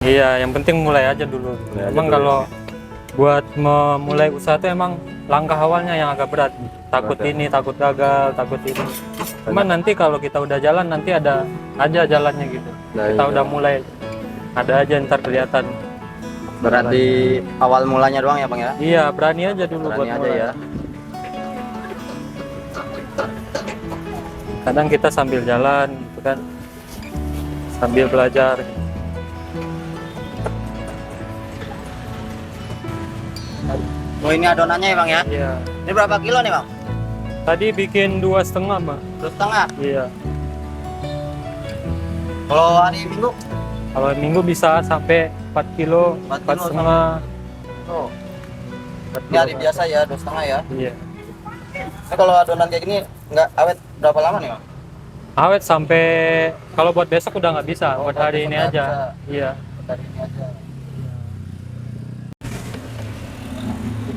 Iya, yang penting mulai aja dulu. Emang kalau buat memulai usaha itu emang langkah awalnya yang agak berat. Takut ini, takut gagal, takut ini. Cuman nanti kalau kita udah jalan, nanti ada aja jalannya gitu. Kita udah mulai, ada aja ntar kelihatan. Berat di awal mulanya doang ya Bang ya? Iya, berani aja dulu Berani buat aja mulai. ya. Kadang kita sambil jalan gitu kan, sambil belajar. Oh ini adonannya ya Bang ya? Iya. Ini berapa kilo nih Bang? Tadi bikin 2,5 Bang. 2,5. Iya. Kalau hari Minggu? Kalau minggu bisa sampai 4 kilo, 4,5. Oh. Ini hari biasa ya, 2,5 ya? Iya. Ini kalau adonan kayak gini nggak awet berapa lama nih Bang? Awet sampai, kalau buat besok udah nggak bisa, buat hari ini aja. Iya. Buat hari ini aja.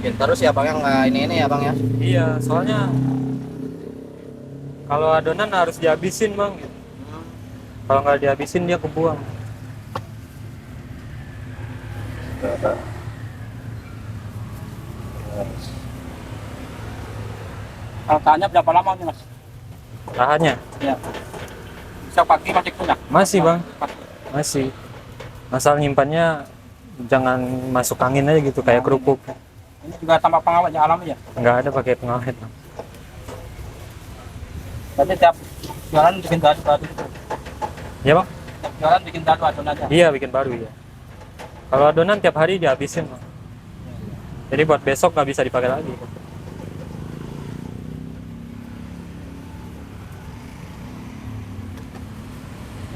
Bikin terus ya Bang yang ini ya Bang ya? Iya, soalnya kalau adonan harus dihabisin Bang. Kalau nggak dihabisin dia kebuang. Kalau tahannya berapa lama nih Mas? Tahannya? Ya. Bisa pagi masih punya? Masih Bang, masih. Masalah nyimpannya jangan masuk angin aja gitu, kayak kerupuk. Ini juga tambah pengawetnya alami ya? Nggak ada pakai pengawet Bang. Berarti tiap jualan bikin baru gitu? Ya Bang? Tiap jualan bikin baru adonannya? Iya, bikin baru ya. Kalau adonan tiap hari dihabisin Bang. Jadi buat besok nggak bisa dipakai lagi.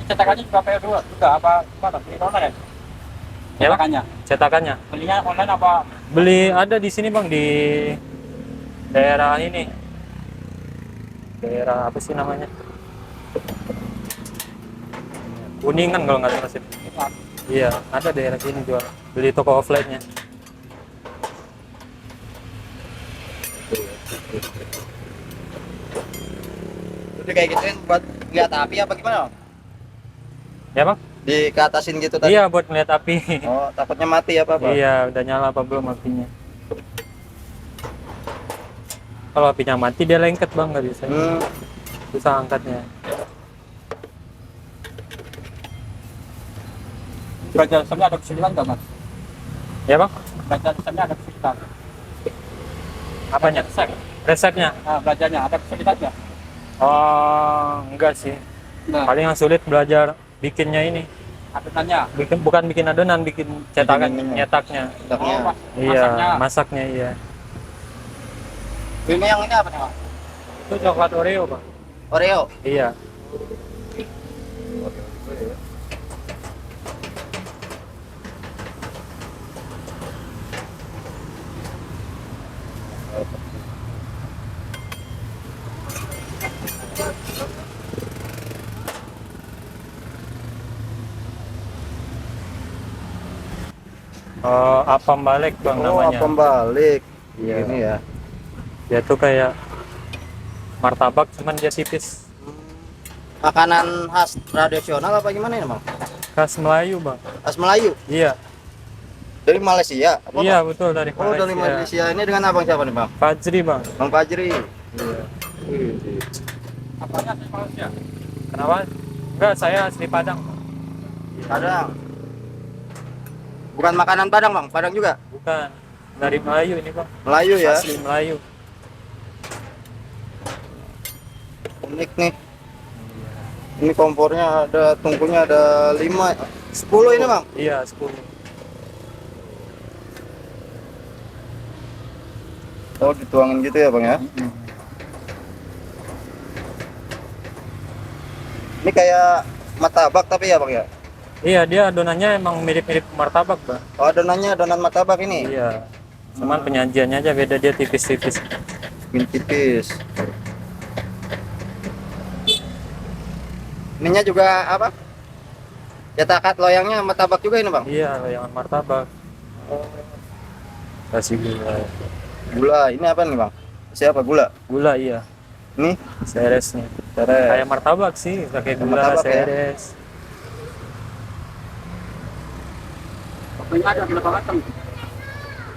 Cetakannya juga PO2 juga apa gimana? Beli online ya? Ya, Bang? Cetakannya? Cetakannya Belinya online apa? beli ada di sini Bang, di daerah ini. Daerah apa sih namanya? Kuningan kalau nggak salah sih. Iya, ada daerah sini jual. Beli toko offline-nya. Jadi kayak gituin buat lihat api apa gimana Bang? Ya Bang? Di keatasin gitu tadi? Iya, buat melihat api. Oh takutnya mati apa? Iya, udah nyala apa belum apinya. Kalau apinya mati dia lengket Bang, nggak bisa. Susah angkatnya. Belajar resepnya ada kesulitan nggak Mas? Ya Bang? Belajar resepnya ada kesulitan? Apanya? Resep? Resepnya? Nah, belajarnya ada kesulitan nggak? Oh, enggak sih. Nah, Paling yang sulit belajar bikinnya ini. adonannya? Bukan bikin adonan, bikin cetakan, Bikin nyetaknya. Taknya. Iya, Masaknya? masaknya iya. Ini yang ini apa nih Bang? Itu coklat Oreo Bang. Oreo? Iya. Apam balik Bang namanya. apam balik. Iya. Ini ya. Dia tuh kayak martabak, cuman dia tipis. Makanan khas tradisional apa gimana ini Bang? Khas Melayu Bang. Khas Melayu? Iya. Dari Malaysia? Apa, Iya Bang? betul, dari Oh dari Malaysia. Ini dengan abang siapa nih Bang? Fajri Bang. Bang Fajri. Iya. Apanya asli Malaysia? Kenapa? Enggak, saya asli Padang. Padang. Bukan makanan Padang Bang, Padang juga? Bukan. Dari Melayu ini Bang. Melayu ya? Asli Melayu. Unik nih. Ini kompornya ada, tungkunya ada 5, 10 ini Bang? Iya, 10. Oh dituangin gitu ya Bang ya? Ini kayak martabak tapi ya Bang ya? Iya, dia adonannya emang mirip-mirip martabak Bang. Oh adonannya adonan martabak ini? Iya. Cuman penyajiannya aja beda, dia tipis-tipis. Bikin tipis. Ininya juga apa? Cetakan loyangnya martabak juga ini Bang? Iya, loyangan martabak. Kasih gula. Gula, ini apa nih Bang? Siapa gula? Gula iya. Ini? Seresnya. Seres. Kayak martabak sih, pakai gula, Martabak ya? seres. Toppingnya ada berapa macam?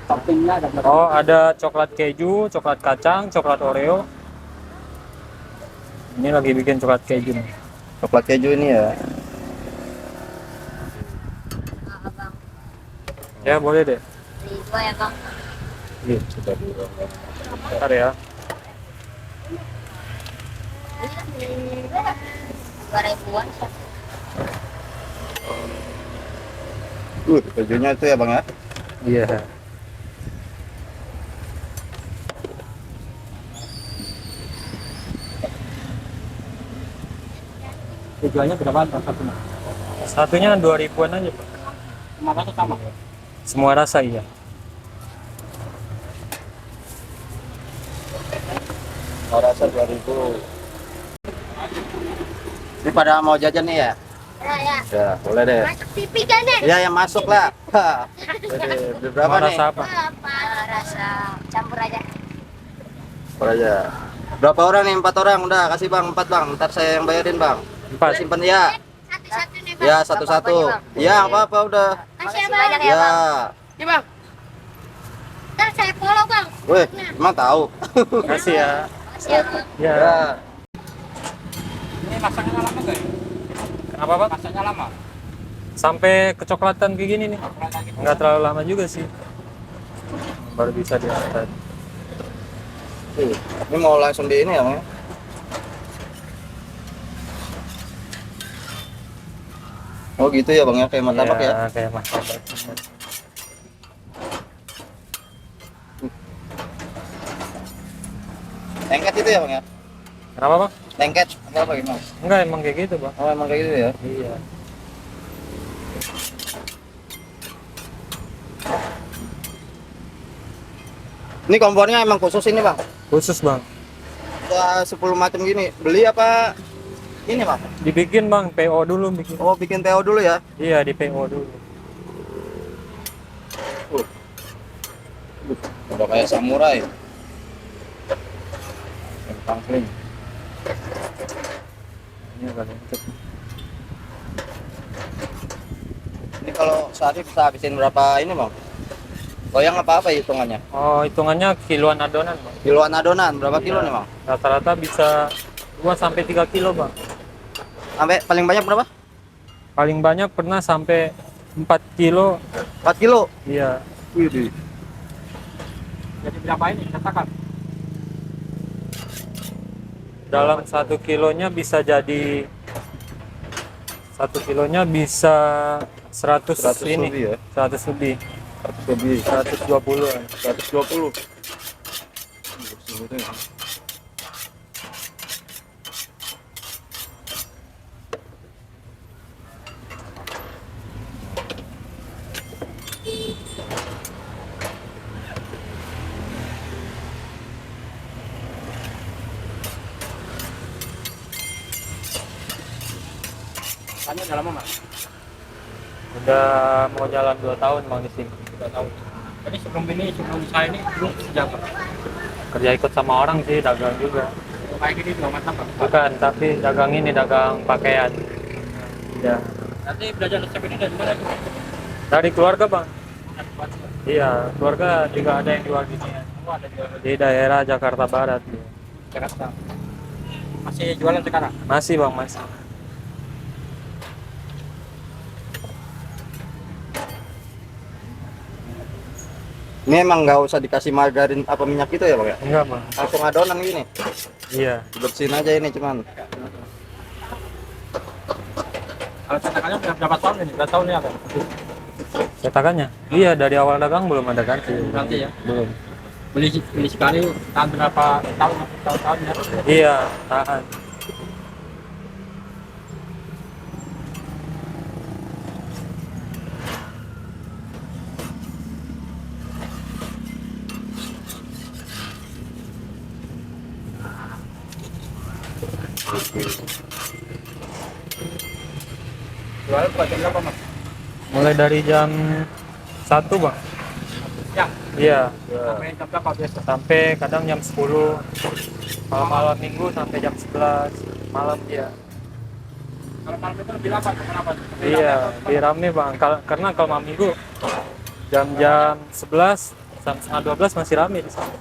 Toppingnya ada berapa? Oh, ada coklat keju, coklat kacang, coklat Oreo. Ini lagi bikin coklat keju nih. Coklat keju ini ya. Abang, Ya, boleh deh. beli 2 ya bang. Iya, sudah dulu. Bentar ya. 2 ribuan satu. Kejunya itu ya bang ya. Iya. Tujuannya berapa satunya? Satunya 2 ribuan aja, Pak. Semua rasa sama. Semua rasa iya. Rasa 2000. Ini pada mau jajan nih ya? Ya, Ya, boleh deh. masuk TV kan nih? Ya, yang masuk lah. Jadi, beli berapa Semua nih? rasa apa? Apa? Rasa campur aja. Berapa aja? Berapa orang nih? 4 orang. Udah, kasih bang, 4 bang. Ntar saya yang bayarin bang. 4. Simpen ya. Satu-satu nih bang. Ya, satu-satu. Ya, apa-apa udah. Makasih banyak ya Ya. bang. Nih bang. Ntar saya follow bang. Weh, emang tahu. Kasih ya. Makasih ya bang. Ya. Ya. Ini masaknya lama nggak ya? Apa, Pak? Masaknya lama. Sampai kecoklatan kayak gini nih. Kurang lagi. Nggak terlalu lama juga sih. Baru bisa diangkat. Ini mau langsung di ini ya bang? Oh gitu ya bang ya, kayak martabak ya? Iya, kayak martabak. Lengket itu ya bang ya? Kenapa, Bang? Lengket apa gimana? Enggak, emang kayak gitu, Bang. Oh emang kayak gitu ya? Iya. Ini kompornya emang khusus ini bang? Khusus, Bang. Ada 10 macam gini. Beli apa? Ini bang? Dibikin, Bang. PO dulu bikin. Oh bikin PO dulu ya? Iya, di PO dulu. Udah kayak samurai. Pangkling. Ini agak lengket. Ini kalau sehari bisa habisin berapa ini bang? Goyang apa hitungannya? Oh, hitungannya kiloan adonan, Bang. Kiloan adonan, berapa kilo Iya. nih bang? Rata-rata bisa 2 sampai 3 kilo, Bang. Sampai paling banyak berapa? Paling banyak pernah sampai 4 kilo. 4 kilo? Iya. Wih. Jadi berapa ini? Katakan. Dalam 1 kilonya bisa jadi 1 kilonya bisa 100, 100 ini. lebih ya? 100 lebih. 100 lebih. 120-an. 120. Tanya udah lama mas? Udah mau jalan 2 tahun, Bang, di sini. 2 tahun. Jadi sebelum saya ini belum sejak apa? Kerja ikut sama orang sih, dagang juga. Kayak gini juga mantap pak. Bukan, tapi dagang ini dagang pakaian. Ya. Nanti belajar resep ini dari mana? Dari keluarga, Bang. Iya, keluarga juga ada yang jual gini Oh, ada jualan di daerah Jakarta Barat. Ya. Jakarta. Masih jualan sekarang? Masih, Bang, masih. Ini emang nggak usah dikasih margarin apa minyak itu ya bang ya? Enggak, Bang. Langsung adonan gini. Iya. Bersihin aja ini cuman. Kalau cetakannya udah berapa tahun ini? Berapa tahun ini apa? Cetakannya? Iya, dari awal dagang belum ada ganti. Ganti ya? Belum. Beli sekali tahan berapa tahun? Tahun ya? Iya, tahan. Jual buat jam berapa mas? Mulai dari jam 1, Bang. Ya. Iya. Sampai jam berapa biasa? Sampai kadang jam 10. Malam-malam minggu sampai jam 11 malam dia. Kalau malam itu lebih lama, kenapa? Iya, lebih rame bang. Karena kalau malam minggu jam-jam 11 sampai setengah 12 masih rame di sana.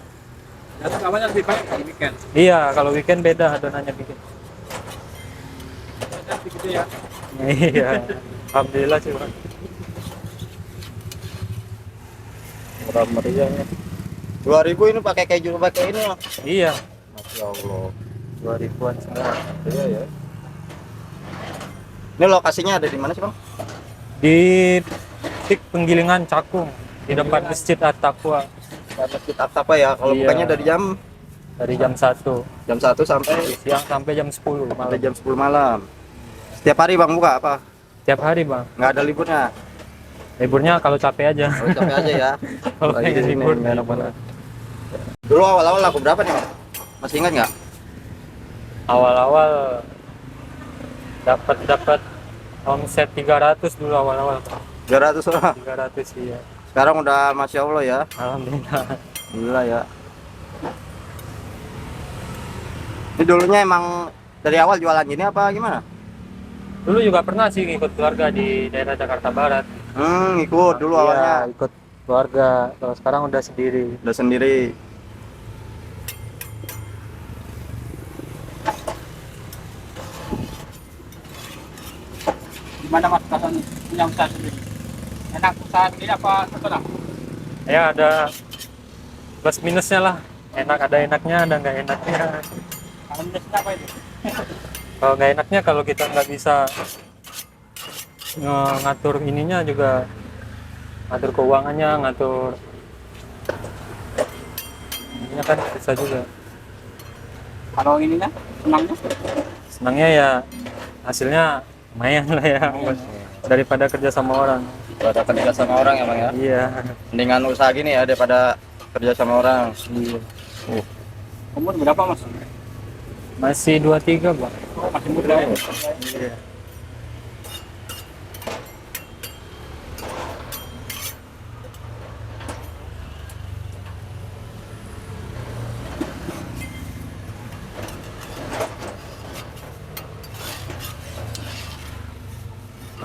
Ya, itu kawannya lebih banyak kalau weekend. Iya, kalau weekend beda adonannya bikin. Jadi gitu ya. Iya, alhamdulillah sih bang. Murah meriahnya. 2.000 ini pakai keju pakai ini, Bang. Iya, Masya Allah. 2000-an semua. Iya ya. Ini lokasinya ada di mana sih, Bang? Di titik penggilingan Cakung di depan Masjid At-Taqwa Masjid apa ya? Kalau Iya. bukannya dari dari jam 1 jam 1 sampai siang sampai jam 10 malam. jam 10 malam. Setiap hari Bang buka apa? Tiap hari bang. Nggak ada liburnya. Liburnya kalau capek aja. Kalau capek aja ya. Kalau Lagi di pengen sini, libur nggak enak banget. Dulu awal-awal laku berapa nih, Bang? Masih ingat nggak? Awal-awal dapat omset 300 dulu awal-awal. 300 orang. 300 iya. Sekarang udah Masya Allah ya. Alhamdulillah. Alhamdulillah ya. Ini dulunya emang dari awal jualan gini apa gimana? Dulu juga pernah sih ikut keluarga di daerah Jakarta Barat. Ikut dulu Iya, awalnya. ikut keluarga. Kalau sekarang udah sendiri. Udah sendiri. Gimana Mas rasanya punya usaha sendiri? Enak usaha sendiri apa setelah? Ya ada plus minusnya lah. Enak ada enaknya, ada nggak enaknya. Kalau minusnya apa itu? Kalau nggak enaknya kalau kita nggak bisa ngatur ininya juga, ngatur keuangannya, ngatur ininya kan bisa juga. Kalau ininya senangnya? Senangnya ya hasilnya lumayan lah ya, daripada kerja sama orang. Pada kerja sama orang emang ya. Iya. Mendingan usaha gini ya daripada kerja sama orang. Iya. Umur berapa Mas? Masih 23 bang. Oh, masih muda. Iya.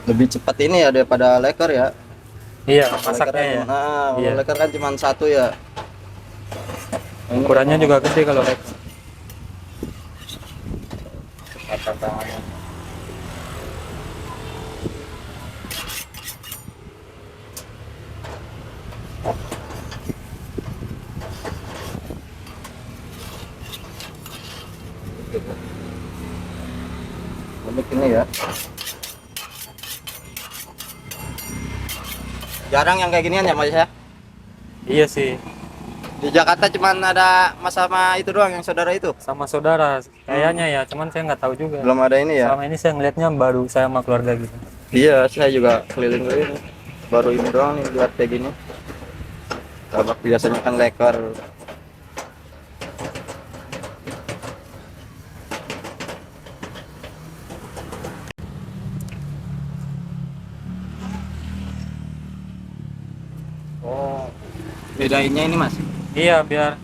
Lebih cepat ini ya daripada leker ya. Iya, Leker masaknya kan- ya. Nah, Iya. leker kan cuma satu ya. Ini Ukurannya juga gede kalau lek. tantangannya. Unik ini ya. Jarang yang kayak ginian ya Mas ya. Iya sih, Di Jakarta cuman ada Mas sama itu doang yang saudara itu. sama saudara kayaknya ya, cuman saya nggak tahu juga. Belum ada ini ya. Selama ini saya ngelihatnya baru saya sama keluarga gitu. Iya, saya juga keliling-keliling. Baru ini doang nih lihat kayak gini. Tabak biasanya kan leker. Oh, bedainnya ini Mas. Iya, biar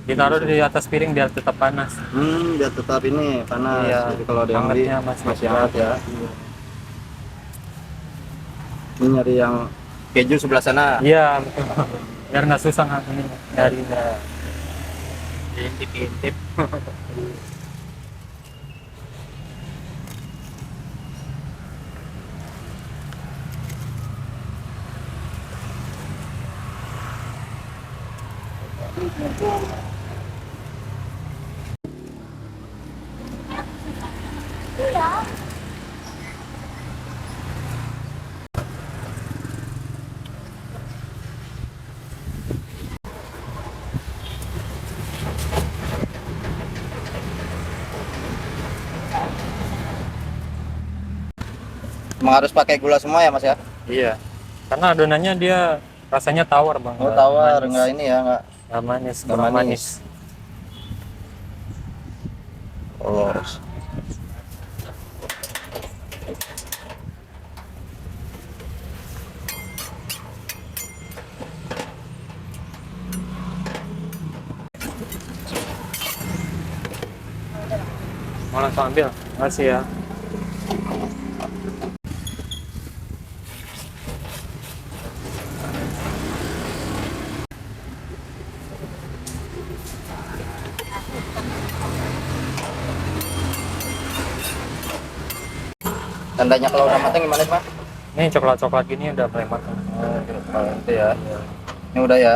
ditaruh di atas piring biar tetap panas. Biar tetap ini panas. Iya, Jadi kalau ada yang beli hangatnya masih masih hangat ya. Ini nyari yang keju sebelah sana. Iya, betul. Biar nggak susah ini dari Diintip-intip. Emang harus pakai gula semua ya Mas ya? Iya. Karena adonannya dia rasanya tawar, Bang. Oh Nggak tawar, manis. enggak ini ya, enggak Nggak manis, Nggak kurang manis. manis. polos. Mau langsung ambil. Makasih ya. Tandanya kalau udah matang gimana sih, Mas? Ini coklat-coklat gini udah mulai matang. Kalau itu ya. Ini udah ya.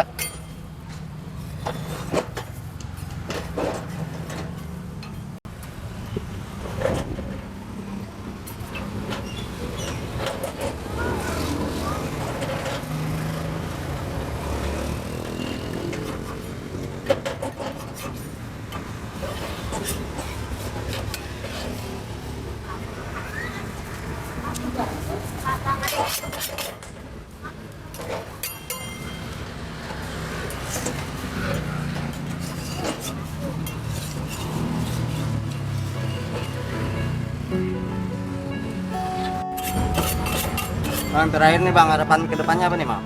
Bang, terakhir nih Bang, harapan ke depannya apa nih, Bang?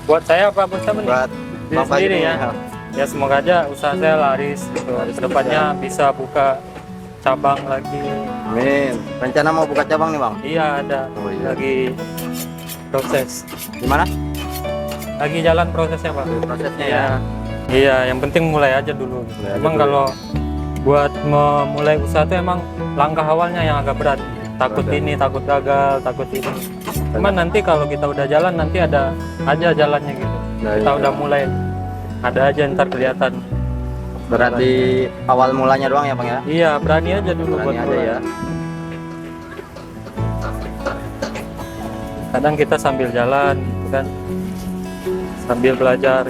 Buat saya apa buat siapa nih? Buat Diri Bang sendiri Fajri ya. nih. Ya semoga aja usaha saya laris gitu. Kedepannya bisa buka cabang lagi. Amin. Rencana mau buka cabang nih, Bang? Iya ada. Oh, iya. Lagi proses. Gimana? Lagi jalan prosesnya Pak. Prosesnya Iya. ya. Iya, yang penting mulai aja dulu. Mulai aja Emang dulu. kalau buat memulai usaha itu emang langkah awalnya yang agak berat. Takut Berat. ini, takut gagal, takut ini. Cuman nanti kalau kita udah jalan nanti ada aja jalannya gitu. Nah, Kita iya. udah mulai ada aja ntar kelihatan. Berarti awal mulanya doang ya, Bang ya? Iya, berani aja dulu Berani buat aja mulai. ya. Kadang kita sambil jalan gitu kan. Sambil belajar.